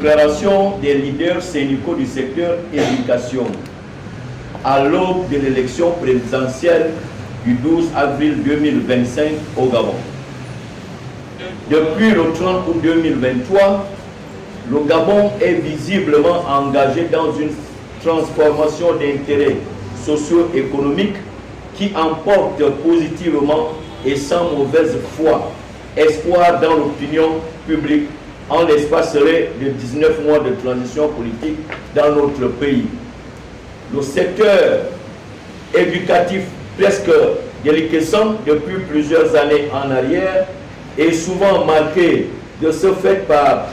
déclaration des leaders syndicaux du secteur éducation à l'aube de l'élection présidentielle du 12 avril 2025 au Gabon. Depuis le 30 août 2023, le Gabon est visiblement engagé dans une transformation d'intérêts socio-économiques qui emporte positivement et sans mauvaise foi espoir dans l'opinion publique en l'espace de 19 mois de transition politique dans notre pays. Le secteur éducatif presque déliquescent depuis plusieurs années en arrière est souvent marqué de ce fait par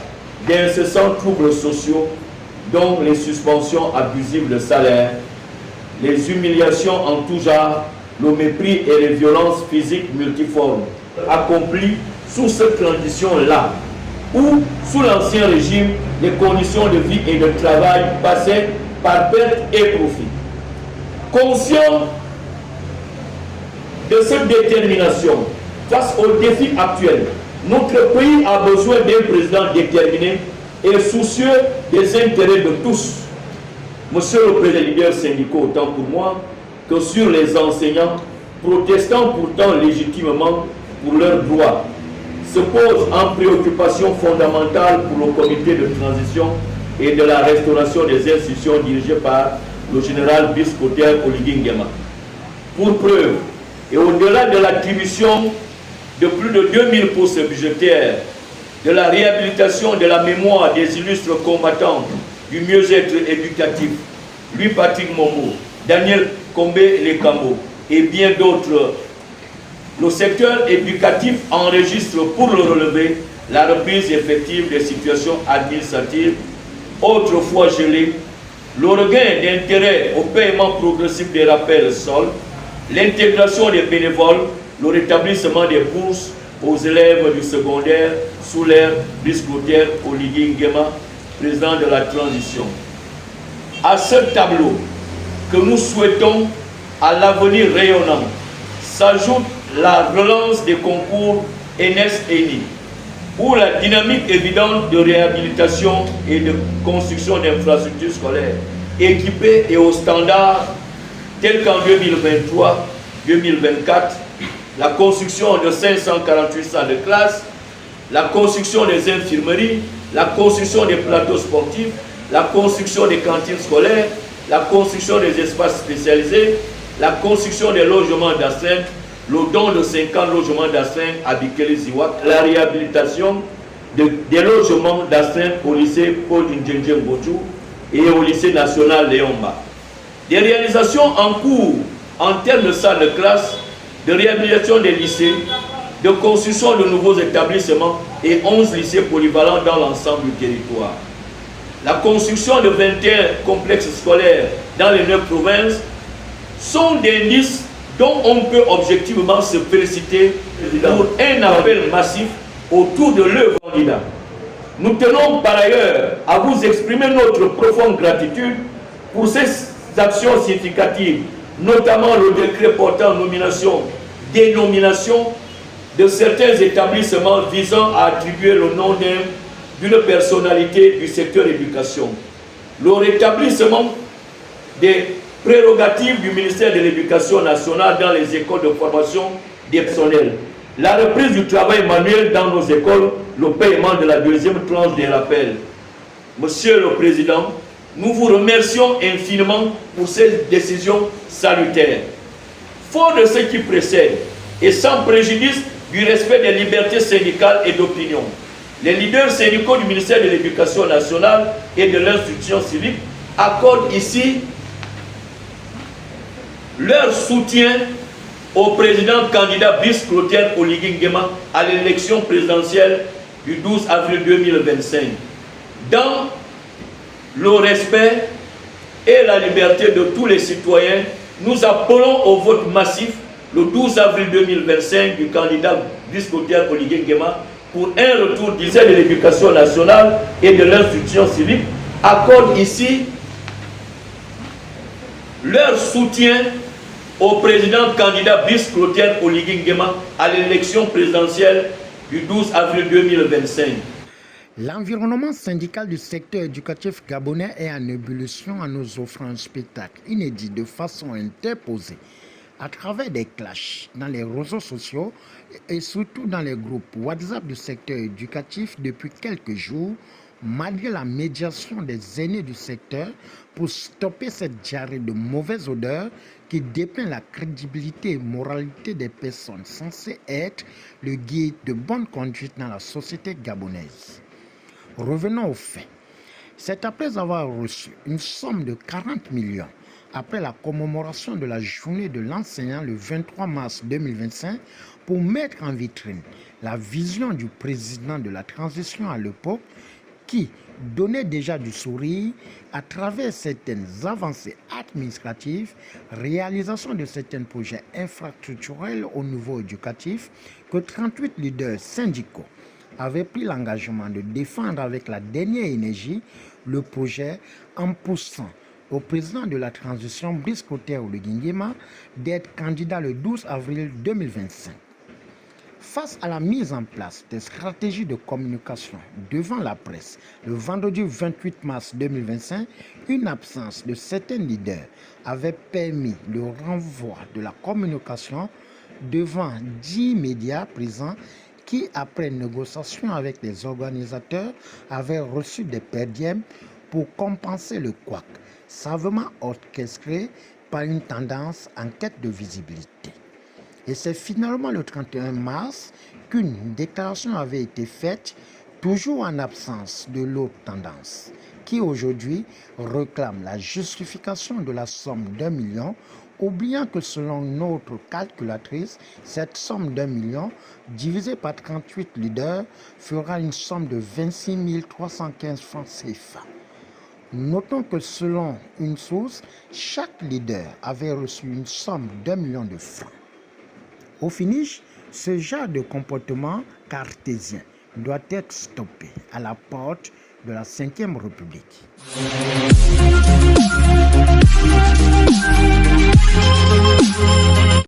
d'incessants troubles sociaux, dont les suspensions abusives de salaire, les humiliations en tout genre, le mépris et les violences physiques multiformes, accomplies sous cette transition-là, où, sous l'Ancien Régime, les conditions de vie et de travail passaient par perte et profit. Conscient de cette détermination face aux défis actuels, notre pays a besoin d'un président déterminé et soucieux des intérêts de tous. Monsieur le Président des leaders syndicaux, autant pour moi que sur les enseignants, protestant pourtant légitimement pour leurs droits, se pose en préoccupation fondamentale pour le comité de transition et de la restauration des institutions dirigées par le général Brice Clotaire Oligui Nguema. Pour preuve, et au-delà de l'attribution de plus de 2000 postes budgétaires, de la réhabilitation de la mémoire des illustres combattants du mieux-être éducatif, Louis Patrick Mombo, Daniel Combé-Lekambo et bien d'autres, le secteur éducatif enregistre pour le relever la reprise effective des situations administratives autrefois gelées, le regain d'intérêt au paiement progressif des rappels sols, l'intégration des bénévoles, le rétablissement des bourses aux élèves du secondaire sous l'ère Brice Clotaire Oligui Nguema, président de la transition. À ce tableau que nous souhaitons à l'avenir rayonnant s'ajoute la relance des concours ENES-ENI, où la dynamique évidente de réhabilitation et de construction d'infrastructures scolaires équipées et aux standards tels qu'en 2023-2024, la construction de 548 salles de classe, la construction des infirmeries, la construction des plateaux sportifs, la construction des cantines scolaires, la construction des espaces spécialisés, la construction des logements d'astreinte, le don de 50 logements d'astreinte à Bikele-Ziwak, la réhabilitation des logements d'astreinte au lycée Paul Ndjenje Ngochou et au lycée national Léomba. Des réalisations en cours en termes de salles de classe, de réhabilitation des lycées, de construction de nouveaux établissements et 11 lycées polyvalents dans l'ensemble du territoire. La construction de 21 complexes scolaires dans les 9 provinces sont des indices dont on peut objectivement se féliciter pour un appel massif autour de l'œuvre candidat. Nous tenons par ailleurs à vous exprimer notre profonde gratitude pour ces actions significatives, notamment le décret portant dénomination de certains établissements visant à attribuer le nom d'une personnalité du secteur éducation, le rétablissement des prérogatives du ministère de l'Éducation nationale dans les écoles de formation des personnels, la reprise du travail manuel dans nos écoles, le paiement de la deuxième tranche des rappels. Monsieur le Président, nous vous remercions infiniment pour ces décisions salutaires. Fort de ce qui précède et sans préjudice du respect des libertés syndicales et d'opinion, les leaders syndicaux du ministère de l'Éducation nationale et de l'institution civique accordent ici leur soutien au président candidat Brice Clotaire Oligui Nguema à l'élection présidentielle du 12 avril 2025. Dans le respect et la liberté de tous les citoyens, nous appelons au vote massif le 12 avril 2025 du candidat Brice Clotaire Oligui Nguema pour un retour du ministère de l'Éducation nationale et de l'institution civique, accorde ici leur soutien au président candidat Brice Clotaire Oligui Nguema à l'élection présidentielle du 12 avril 2025. L'environnement syndical du secteur éducatif gabonais est en ébullition en nous offrant un spectacle inédit de façon interposée à travers des clashs dans les réseaux sociaux et surtout dans les groupes WhatsApp du secteur éducatif depuis quelques jours, malgré la médiation des aînés du secteur pour stopper cette diarrhée de mauvaise odeur qui dépeint la crédibilité et moralité des personnes censées être le guide de bonne conduite dans la société gabonaise. Revenons aux faits. C'est après avoir reçu une somme de 40 millions après la commémoration de la journée de l'enseignant le 23 mars 2025 pour mettre en vitrine la vision du président de la transition à l'époque qui donnait déjà du sourire à travers certaines avancées administratives, réalisation de certains projets infrastructurels au niveau éducatif que 38 leaders syndicaux avait pris l'engagement de défendre avec la dernière énergie le projet en poussant au président de la transition Brice Clotaire Oligui d'être candidat le 12 avril 2025. Face à la mise en place des stratégies de communication devant la presse le vendredi 28 mars 2025, une absence de certains leaders avait permis le renvoi de la communication devant 10 médias présents qui, après négociation avec les organisateurs, avaient reçu des perdièmes pour compenser le couac, savamment orchestré par une tendance en quête de visibilité. Et c'est finalement le 31 mars qu'une déclaration avait été faite, toujours en absence de l'autre tendance, qui aujourd'hui réclame la justification de la somme d'1 million, oubliant que selon notre calculatrice, cette somme d'1 million divisée par 38 leaders fera une somme de 26 315 francs CFA. Notons que selon une source, chaque leader avait reçu une somme d'1 million de francs. Au finish, ce genre de comportement cartésien doit être stoppé à la porte de la 5e République.